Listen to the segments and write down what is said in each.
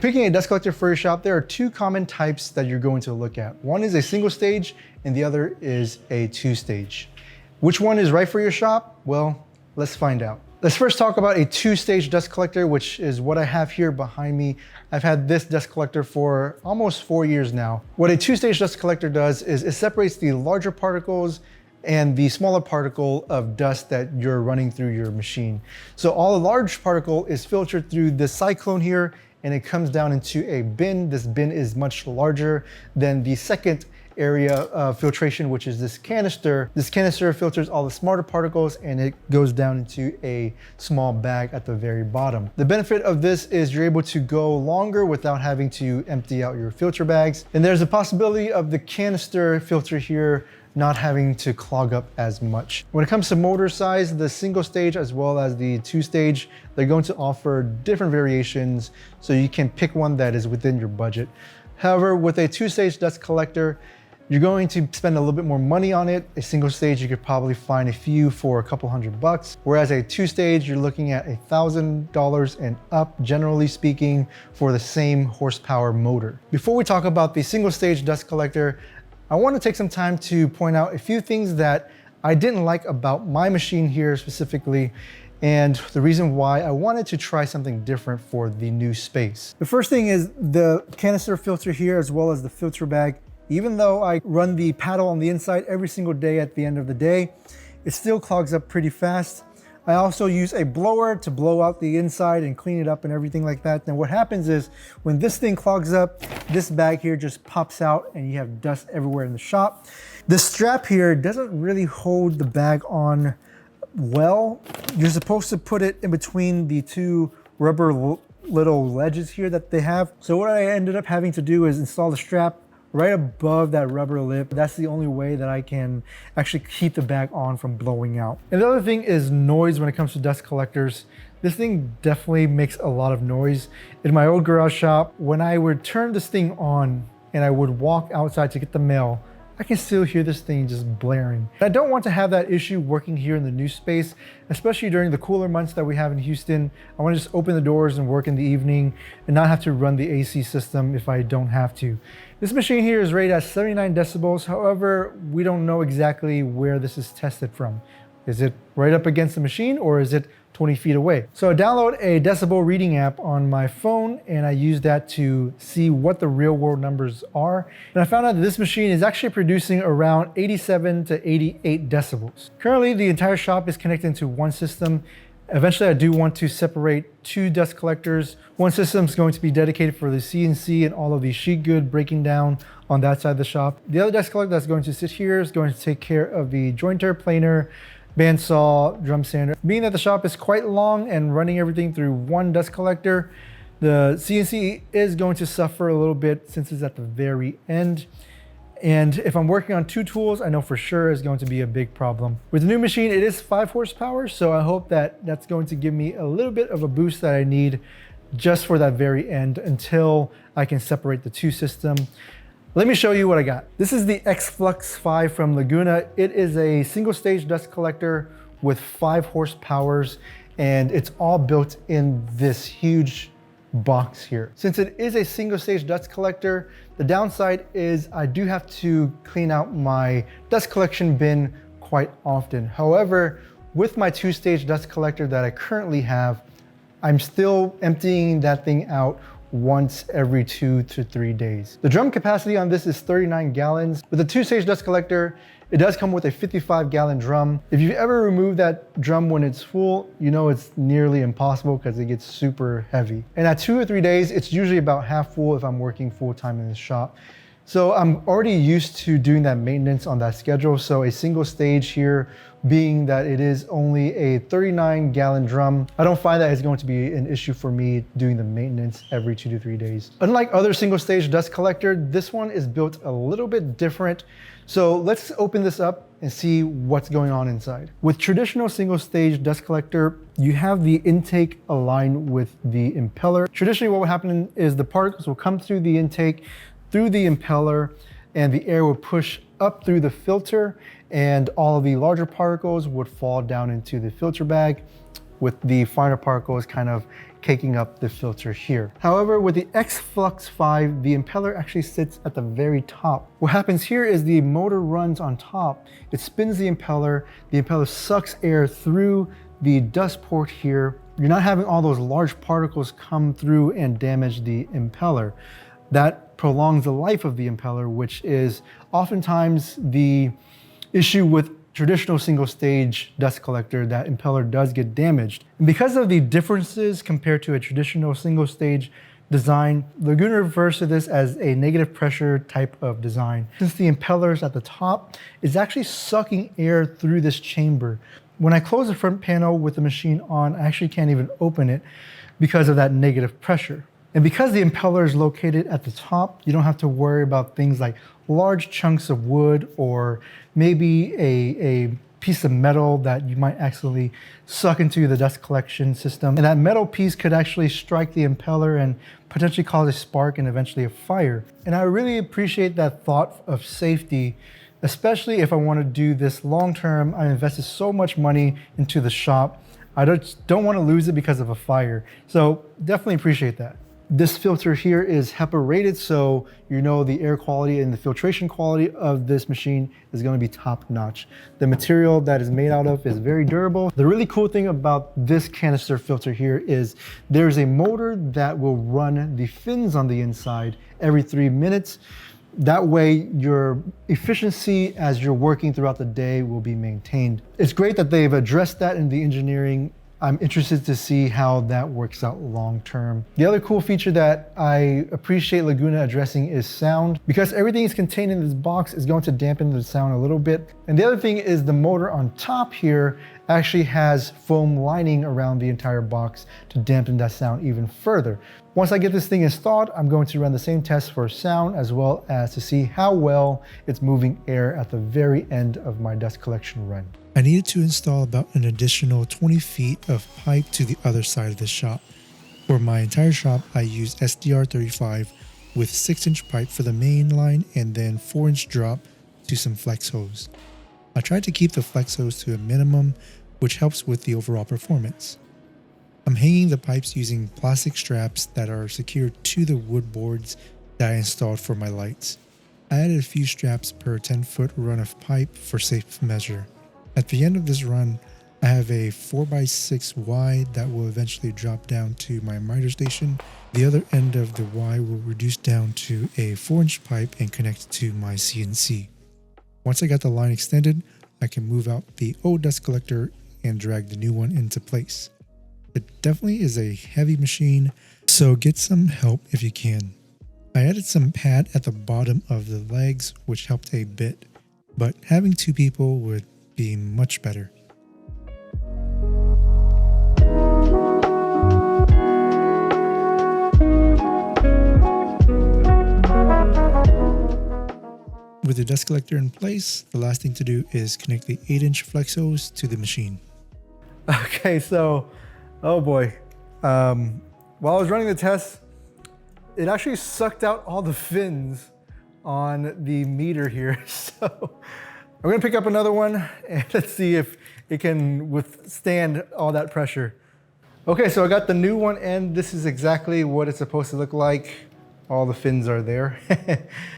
picking a dust collector for your shop, there are two common types that you're going to look at. One is a single stage and the other is a two stage. Which one is right for your shop? Well, let's find out. Let's first talk about a two-stage dust collector, which is what I have here behind me. I've had this dust collector for almost 4 years now. What a two-stage dust collector does is it separates the larger particles and the smaller particle of dust that you're running through your machine. So all the large particle is filtered through this cyclone here, and it comes down into a bin. This bin is much larger than the second area of filtration, which is this canister. This canister filters all the smarter particles and it goes down into a small bag at the very bottom. The benefit of this is you're able to go longer without having to empty out your filter bags. And there's a possibility of the canister filter here not having to clog up as much. When it comes to motor size, the single stage as well as the two stage, they're going to offer different variations, so you can pick one that is within your budget. However, with a two-stage dust collector, you're going to spend a little bit more money on it. A single stage, you could probably find a few for a couple $100, whereas a two stage, you're looking at $1,000 and up, generally speaking, for the same horsepower motor. Before we talk about the single stage dust collector, I want to take some time to point out a few things that I didn't like about my machine here specifically, and the reason why I wanted to try something different for the new space. The first thing is the canister filter here, as well as the filter bag. Even though I run the paddle on the inside every single day at the end of the day, it still clogs up pretty fast. I also use a blower to blow out the inside and clean it up and everything like that. Then what happens is when this thing clogs up, this bag here just pops out and you have dust everywhere in the shop. The strap here doesn't really hold the bag on well. You're supposed to put it in between the two rubber little ledges here that they have. So what I ended up having to do is install the strap right above that rubber lip. That's the only way that I can actually keep the bag on from blowing out. And the other thing is noise when it comes to dust collectors. This thing definitely makes a lot of noise. In my old garage shop, when I would turn this thing on and I would walk outside to get the mail, I can still hear this thing just blaring. I don't want to have that issue working here in the new space, especially during the cooler months that we have in Houston. I want to just open the doors and work in the evening and not have to run the AC system if I don't have to. This machine here is rated at 79 decibels. However, we don't know exactly where this is tested from. Is it right up against the machine or is it 20 feet away? So I download a decibel reading app on my phone and I use that to see what the real world numbers are. And I found out that this machine is actually producing around 87 to 88 decibels. Currently, the entire shop is connected into one system. Eventually, I do want to separate two dust collectors. One system is going to be dedicated for the CNC and all of the sheet good breaking down on that side of the shop. The other dust collector that's going to sit here is going to take care of the jointer, planer, bandsaw, drum sander. Being that the shop is quite long and running everything through one dust collector, the CNC is going to suffer a little bit since it's at the very end. And if I'm working on two tools, I know for sure is going to be a big problem. With the new machine, it is 5 horsepower, so I hope that that's going to give me a little bit of a boost that I need just for that very end until I can separate the two system. Let me show you what I got. This is the X-Flux 5 from Laguna. It is a single stage dust collector with 5 horsepowers, and it's all built in this huge box here. Since it is a single stage dust collector, the downside is I do have to clean out my dust collection bin quite often. However, with my two-stage dust collector that I currently have, I'm still emptying that thing out once every 2 to 3 days. The drum capacity on this is 39 gallons. With a two-stage dust collector, it does come with a 55-gallon drum. If you've ever removed that drum when it's full, you know it's nearly impossible because it gets super heavy. And at 2 or 3 days, it's usually about half full if I'm working full-time in this shop. So I'm already used to doing that maintenance on that schedule. So a single stage here, being that it is only a 39-gallon drum, I don't find that it's going to be an issue for me doing the maintenance every 2 to 3 days. Unlike other single stage dust collector, this one is built a little bit different. So let's open this up and see what's going on inside. With traditional single stage dust collector, you have the intake aligned with the impeller. Traditionally, what would happen is the particles will come through the intake, through the impeller, and the air will push up through the filter, and all of the larger particles would fall down into the filter bag, with the finer particles kind of caking up the filter here. However, with the X-Flux 5, the impeller actually sits at the very top. What happens here is the motor runs on top, it spins the impeller sucks air through the dust port here. You're not having all those large particles come through and damage the impeller. That prolongs the life of the impeller, which is oftentimes the issue with traditional single stage dust collector. That impeller does get damaged. And because of the differences compared to a traditional single stage design, Laguna refers to this as a negative pressure type of design. Since the impeller is at the top, it's actually sucking air through this chamber. When I close the front panel with the machine on, I actually can't even open it because of that negative pressure. And because the impeller is located at the top, you don't have to worry about things like large chunks of wood or maybe a piece of metal that you might accidentally suck into the dust collection system. And that metal piece could actually strike the impeller and potentially cause a spark and eventually a fire. And I really appreciate that thought of safety, especially if I want to do this long term. I invested so much money into the shop. I don't want to lose it because of a fire. So definitely appreciate that. This filter here is HEPA rated, so you know the air quality and the filtration quality of this machine is going to be top notch. The material that is made out of is very durable. The really cool thing about this canister filter here is there's a motor that will run the fins on the inside every 3 minutes. That way your efficiency as you're working throughout the day will be maintained. It's great that they've addressed that in the engineering. I'm interested to see how that works out long term. The other cool feature that I appreciate Laguna addressing is sound. Because everything is contained in this box, is going to dampen the sound a little bit. And the other thing is the motor on top here actually has foam lining around the entire box to dampen that sound even further. Once I get this thing installed, I'm going to run the same test for sound as well as to see how well it's moving air at the very end of my dust collection run. I needed to install about an additional 20 feet of pipe to the other side of the shop. For my entire shop, I used SDR35 with 6-inch pipe for the main line and then 4-inch drop to some flex hose. I tried to keep the flex hose to a minimum, which helps with the overall performance. I'm hanging the pipes using plastic straps that are secured to the wood boards that I installed for my lights. I added a few straps per 10-foot run of pipe for safe measure. At the end of this run, I have a 4x6 Y that will eventually drop down to my miter station. The other end of the Y will reduce down to a 4-inch pipe and connect to my CNC. Once I got the line extended, I can move out the old dust collector and drag the new one into place. It definitely is a heavy machine, so get some help if you can. I added some pad at the bottom of the legs, which helped a bit, but having 2 people would be much better. With the dust collector in place, the last thing to do is connect the 8-inch flex hose to the machine. Okay, so, oh boy. While I was running the test, it actually sucked out all the fins on the meter here. So I'm gonna pick up another one and let's see if it can withstand all that pressure. Okay, so I got the new one and this is exactly what it's supposed to look like. All the fins are there.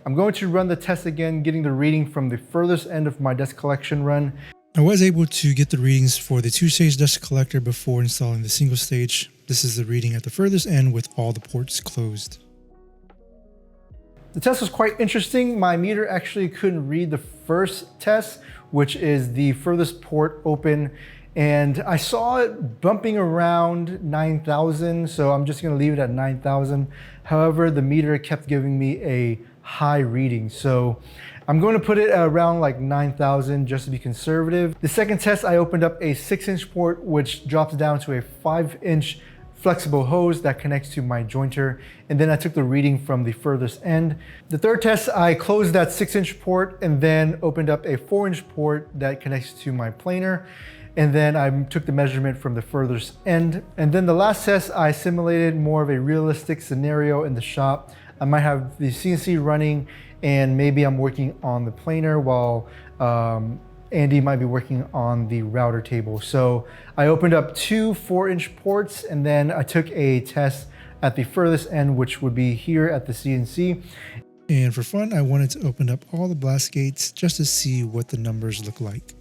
I'm going to run the test again, getting the reading from the furthest end of my dust collection run. I was able to get the readings for the 2-stage dust collector before installing the single stage. This is the reading at the furthest end with all the ports closed. The test was quite interesting. My meter actually couldn't read the first test, which is the furthest port open. And I saw it bumping around 9,000, so I'm just gonna leave it at 9,000. However, the meter kept giving me a high reading. So I'm going to put it at around like 9,000 just to be conservative. The second test, I opened up a 6-inch port, which drops down to a 5-inch flexible hose that connects to my jointer. And then I took the reading from the furthest end. The third test, I closed that 6-inch port and then opened up a 4-inch port that connects to my planer. And then I took the measurement from the furthest end. And then the last test, I simulated more of a realistic scenario in the shop. I might have the CNC running and maybe I'm working on the planer while Andy might be working on the router table. So I opened up two 4-inch ports, and then I took a test at the furthest end, which would be here at the CNC. And for fun, I wanted to open up all the blast gates just to see what the numbers look like.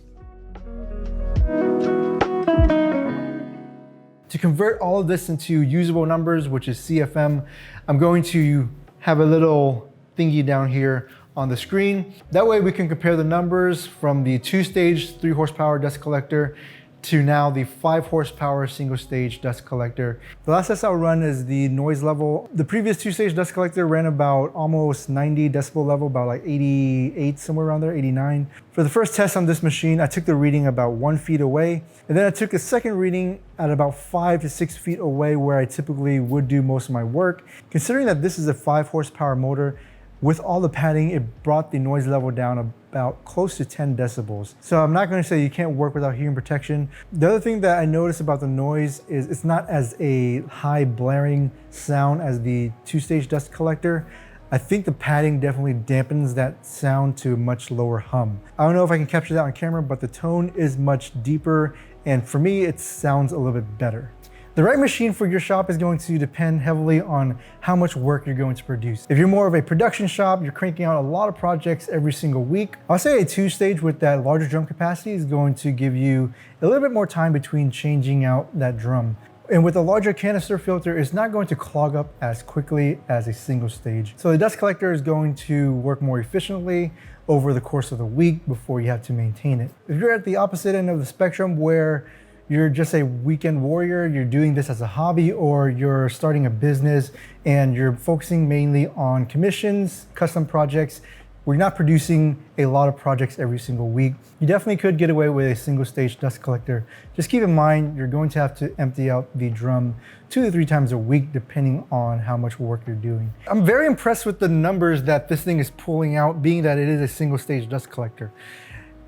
To convert all of this into usable numbers, which is CFM, I'm going to have a little thingy down here on the screen. That way we can compare the numbers from the 2-stage 3 horsepower dust collector to now the 5 horsepower single stage dust collector. The last test I'll run is the noise level. The previous 2-stage dust collector ran about almost 90 decibel level, about like 88, somewhere around there, 89. For the first test on this machine, I took the reading about 1 feet away, and then I took a second reading at about 5 to 6 feet away where I typically would do most of my work. Considering that this is a 5 horsepower motor, with all the padding, it brought the noise level down about close to 10 decibels. So I'm not gonna say you can't work without hearing protection. The other thing that I noticed about the noise is it's not as a high blaring sound as the 2-stage dust collector. I think the padding definitely dampens that sound to a much lower hum. I don't know if I can capture that on camera, but the tone is much deeper, and for me, it sounds a little bit better. The right machine for your shop is going to depend heavily on how much work you're going to produce. If you're more of a production shop, you're cranking out a lot of projects every single week, I'll say a 2-stage with that larger drum capacity is going to give you a little bit more time between changing out that drum. And with a larger canister filter, it's not going to clog up as quickly as a single stage. So the dust collector is going to work more efficiently over the course of the week before you have to maintain it. If you're at the opposite end of the spectrum where you're just a weekend warrior, you're doing this as a hobby, or you're starting a business and you're focusing mainly on commissions, custom projects, we're not producing a lot of projects every single week, you definitely could get away with a single stage dust collector. Just keep in mind, you're going to have to empty out the drum 2 to 3 times a week, depending on how much work you're doing. I'm very impressed with the numbers that this thing is pulling out, being that it is a single stage dust collector.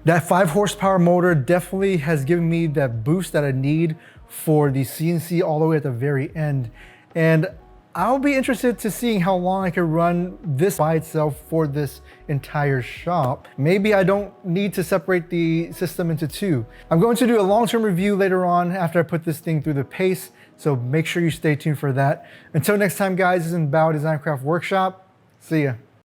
That 5 horsepower motor definitely has given me that boost that I need for the CNC all the way at the very end. And I'll be interested to seeing how long I can run this by itself for this entire shop. Maybe I don't need to separate the system into 2. I'm going to do a long-term review later on after I put this thing through the pace, so make sure you stay tuned for that. Until next time, guys, this is Bao Design Craft Workshop. See ya.